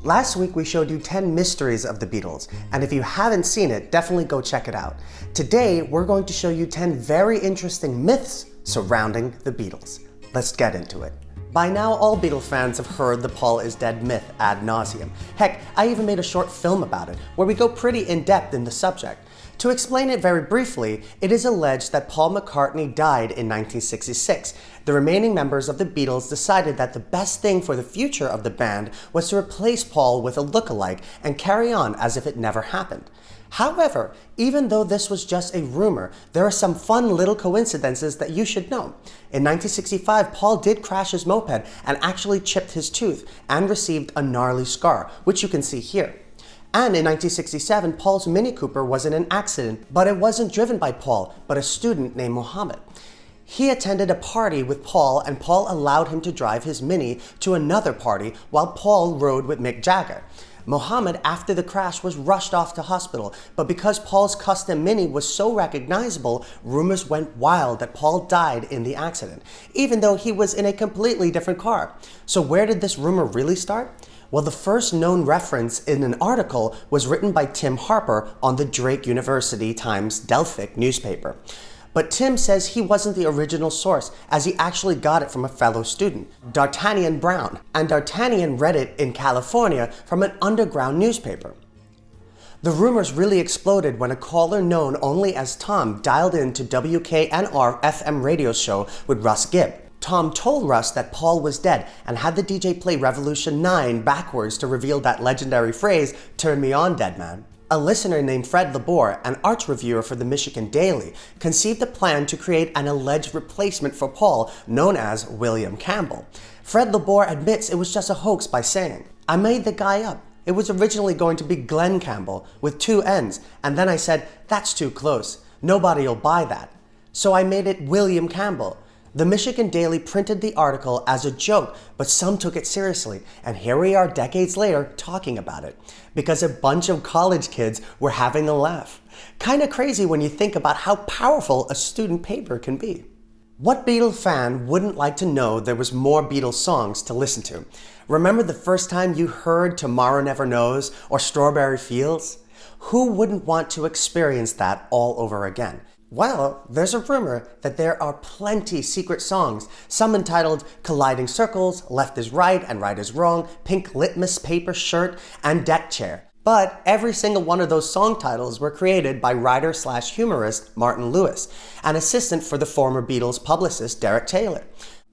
Last week we showed you 10 mysteries of the Beatles, and if you haven't seen it, definitely go check it out. Today, we're going to show you 10 very interesting myths surrounding the Beatles. Let's get into it. By now, all Beatles fans have heard the Paul is dead myth ad nauseum. Heck, I even made a short film about it, where we go pretty in-depth in the subject. To explain it very briefly, it is alleged that Paul McCartney died in 1966. The remaining members of the Beatles decided that the best thing for the future of the band was to replace Paul with a look-alike and carry on as if it never happened. However, even though this was just a rumor, there are some fun little coincidences that you should know. In 1965, Paul did crash his moped and actually chipped his tooth and received a gnarly scar, which you can see here. And in 1967, Paul's Mini Cooper was in an accident, but it wasn't driven by Paul, but a student named Mohammed. He attended a party with Paul, and Paul allowed him to drive his Mini to another party while Paul rode with Mick Jagger. Mohammed, after the crash, was rushed off to hospital, but because Paul's custom Mini was so recognizable, rumors went wild that Paul died in the accident, even though he was in a completely different car. So where did this rumor really start? Well, the first known reference in an article was written by Tim Harper on the Drake University Times Delphic newspaper. But Tim says he wasn't the original source, as he actually got it from a fellow student, D'Artagnan Brown, and D'Artagnan read it in California from an underground newspaper. The rumors really exploded when a caller known only as Tom dialed in to WKNR FM radio show with Russ Gibb. Tom told Russ that Paul was dead and had the DJ play Revolution 9 backwards to reveal that legendary phrase, "Turn me on, dead man." A listener named Fred Labor, an arts reviewer for the Michigan Daily, conceived a plan to create an alleged replacement for Paul known as William Campbell. Fred Labor admits it was just a hoax by saying, "I made the guy up. It was originally going to be Glenn Campbell with 2 N's, and then I said, that's too close. Nobody'll buy that. So I made it William Campbell." The Michigan Daily printed the article as a joke, but some took it seriously, and here we are decades later talking about it, because a bunch of college kids were having a laugh. Kinda crazy when you think about how powerful a student paper can be. What Beatles fan wouldn't like to know there was more Beatles songs to listen to? Remember the first time you heard Tomorrow Never Knows or Strawberry Fields? Who wouldn't want to experience that all over again? Well, there's a rumor that there are plenty secret songs, some entitled Colliding Circles, Left is Right and Right is Wrong, Pink Litmus Paper Shirt, and Deck Chair. But every single one of those song titles were created by writer/humorist Martin Lewis, an assistant for the former Beatles publicist Derek Taylor.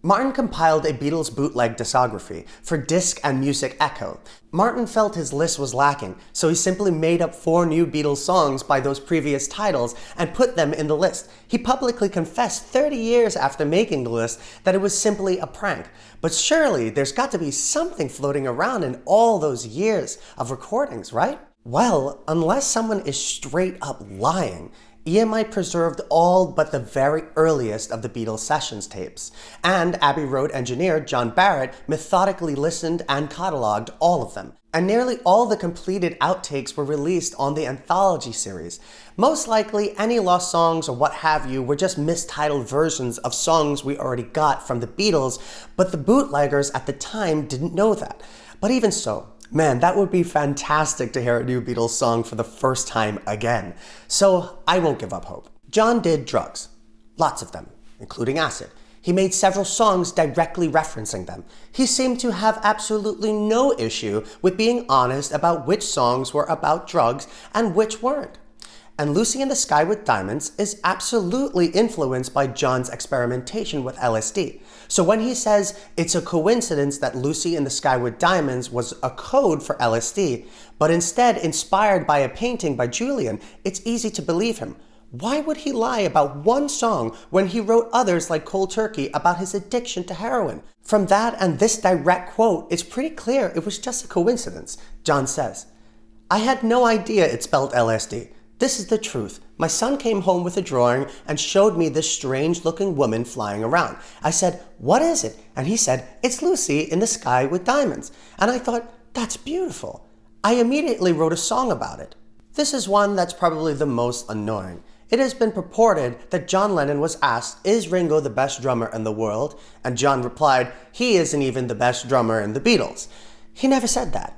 Martin compiled a Beatles bootleg discography for Disc and Music Echo. Martin felt his list was lacking, so he simply made up 4 new Beatles songs by those previous titles and put them in the list. He publicly confessed 30 years after making the list that it was simply a prank. But surely there's got to be something floating around in all those years of recordings, right? Well, unless someone is straight up lying, EMI preserved all but the very earliest of the Beatles sessions tapes, and Abbey Road engineer John Barrett methodically listened and cataloged all of them. And nearly all the completed outtakes were released on the anthology series. Most likely, any lost songs or what have you were just mistitled versions of songs we already got from the Beatles, but the bootleggers at the time didn't know that. But even so, man, that would be fantastic to hear a new Beatles song for the first time again. So I won't give up hope. John did drugs. Lots of them, including acid. He made several songs directly referencing them. He seemed to have absolutely no issue with being honest about which songs were about drugs and which weren't. And Lucy in the Sky with Diamonds is absolutely influenced by John's experimentation with LSD. So when he says it's a coincidence that Lucy in the Sky with Diamonds was a code for LSD, but instead inspired by a painting by Julian, it's easy to believe him. Why would he lie about one song when he wrote others like Cold Turkey about his addiction to heroin? From that and this direct quote, it's pretty clear it was just a coincidence. John says, "I had no idea it spelled LSD. This is the truth. My son came home with a drawing and showed me this strange-looking woman flying around. I said, 'What is it?' And he said, 'It's Lucy in the Sky with Diamonds.' And I thought, 'That's beautiful.' I immediately wrote a song about it." This is one that's probably the most annoying. It has been purported that John Lennon was asked, "Is Ringo the best drummer in the world?" And John replied, "He isn't even the best drummer in the Beatles." He never said that.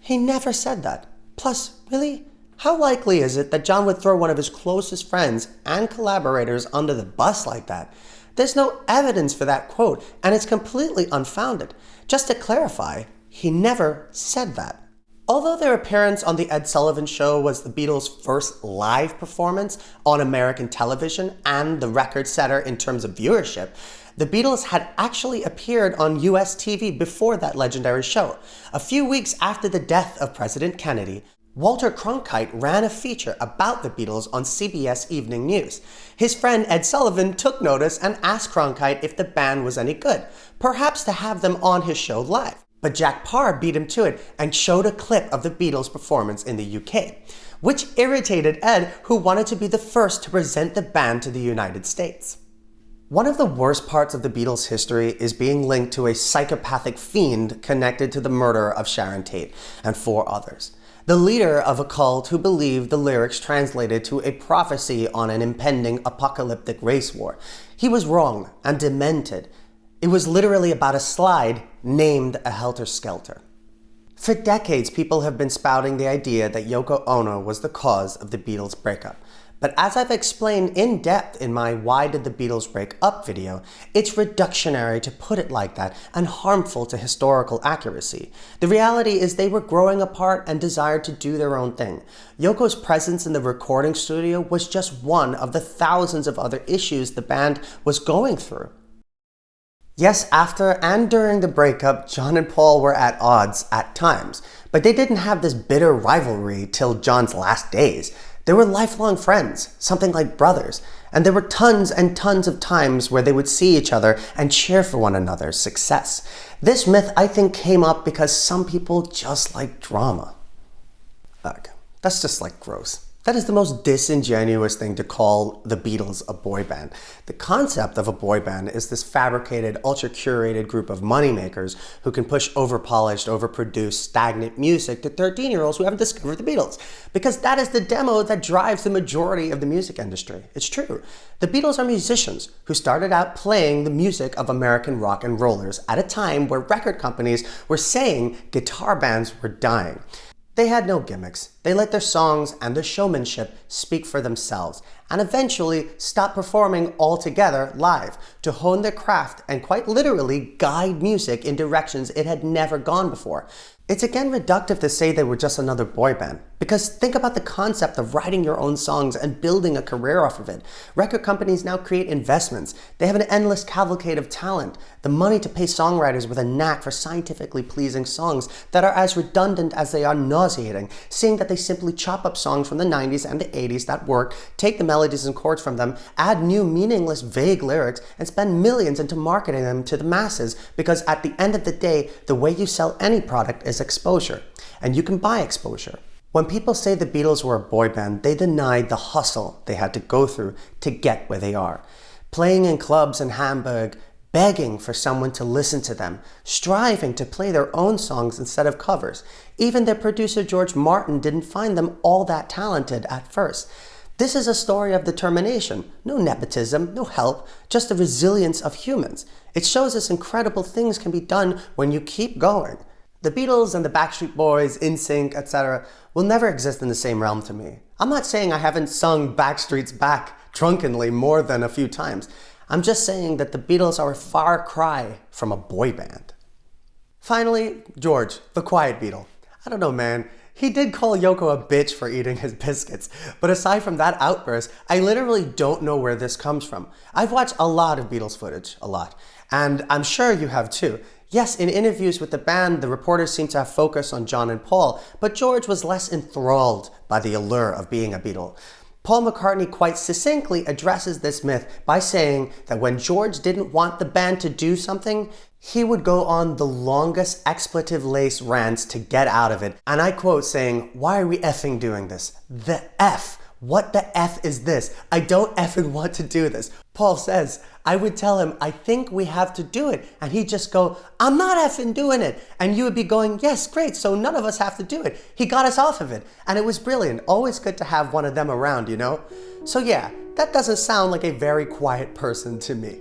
He never said that. Plus, really? How likely is it that John would throw one of his closest friends and collaborators under the bus like that? There's no evidence for that quote, and it's completely unfounded. Just to clarify, he never said that. Although their appearance on The Ed Sullivan Show was the Beatles' first live performance on American television and the record setter in terms of viewership, the Beatles had actually appeared on US TV before that legendary show. A few weeks after the death of President Kennedy, Walter Cronkite ran a feature about the Beatles on CBS Evening News. His friend Ed Sullivan took notice and asked Cronkite if the band was any good, perhaps to have them on his show live. But Jack Parr beat him to it and showed a clip of the Beatles' performance in the UK, which irritated Ed, who wanted to be the first to present the band to the United States. One of the worst parts of the Beatles' history is being linked to a psychopathic fiend connected to the murder of Sharon Tate and 4 others. The leader of a cult who believed the lyrics translated to a prophecy on an impending apocalyptic race war. He was wrong and demented. It was literally about a slide named a HELTER SKELTER. For decades, people have been spouting the idea that Yoko Ono was the cause of the Beatles' breakup. But as I've explained in depth in my Why Did the Beatles Break Up video, it's reductionary to put it like that and harmful to historical accuracy. The reality is they were growing apart and desired to do their own thing. Yoko's presence in the recording studio was just one of the thousands of other issues the band was going through. Yes, after and during the breakup, John and Paul were at odds at times, but they didn't have this bitter rivalry till John's last days. They were lifelong friends, something like brothers, and there were tons and tons of times where they would see each other and cheer for one another's success. This myth, I think, came up because some people just like drama. Ugh, that's just like gross. That is the most disingenuous thing to call the Beatles a boy band. The concept of a boy band is this fabricated, ultra-curated group of moneymakers who can push over-polished, overproduced, stagnant music to 13-year-olds who haven't discovered the Beatles. Because that is the demo that drives the majority of the music industry. It's true. The Beatles are musicians who started out playing the music of American rock and rollers at a time where record companies were saying guitar bands were dying. They had no gimmicks. They let their songs and their showmanship speak for themselves, and eventually stopped performing altogether live to hone their craft and quite literally guide music in directions it had never gone before. It's again reductive to say they were just another boy band, because think about the concept of writing your own songs and building a career off of it. Record companies now create investments. They have an endless cavalcade of talent, the money to pay songwriters with a knack for scientifically pleasing songs that are as redundant as they are nauseating, seeing that they simply chop up songs from the 90s and the 80s that work, take the melodies and chords from them, add new meaningless vague lyrics, and spend millions into marketing them to the masses, because at the end of the day, the way you sell any product is exposure, and you can buy exposure. When people say the Beatles were a boy band, they denied the hustle they had to go through to get where they are. Playing in clubs in Hamburg, begging for someone to listen to them, striving to play their own songs instead of covers. Even their producer George Martin didn't find them all that talented at first. This is a story of determination, no nepotism, no help, just the resilience of humans. It shows us incredible things can be done when you keep going. The Beatles and the Backstreet Boys, NSYNC, etc. will never exist in the same realm to me. I'm not saying I haven't sung Backstreet's Back drunkenly more than a few times. I'm just saying that the Beatles are a far cry from a boy band. Finally, George, the quiet Beatle. I don't know, man. He did call Yoko a bitch for eating his biscuits, but aside from that outburst, I literally don't know where this comes from. I've watched a lot of Beatles footage, a lot, and I'm sure you have too. Yes, in interviews with the band, the reporters seem to have focused on John and Paul, but George was less enthralled by the allure of being a Beatle. Paul McCartney quite succinctly addresses this myth by saying that when George didn't want the band to do something, he would go on the longest expletive-laced rants to get out of it. And I quote saying, "Why are we effing doing this? The F. What the F is this? I don't effing want to do this." Paul says, I would tell him, "I think we have to do it." And he'd just go, "I'm not effing doing it." And you would be going, "Yes, great, so none of us have to do it." He got us off of it. And it was brilliant. Always good to have one of them around, you know? So yeah, that doesn't sound like a very quiet person to me.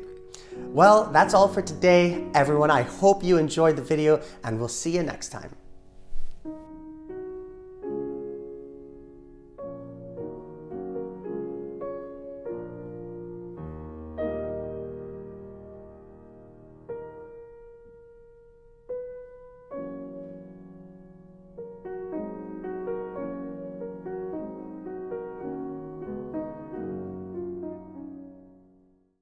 Well, that's all for today, everyone. I hope you enjoyed the video, and we'll see you next time.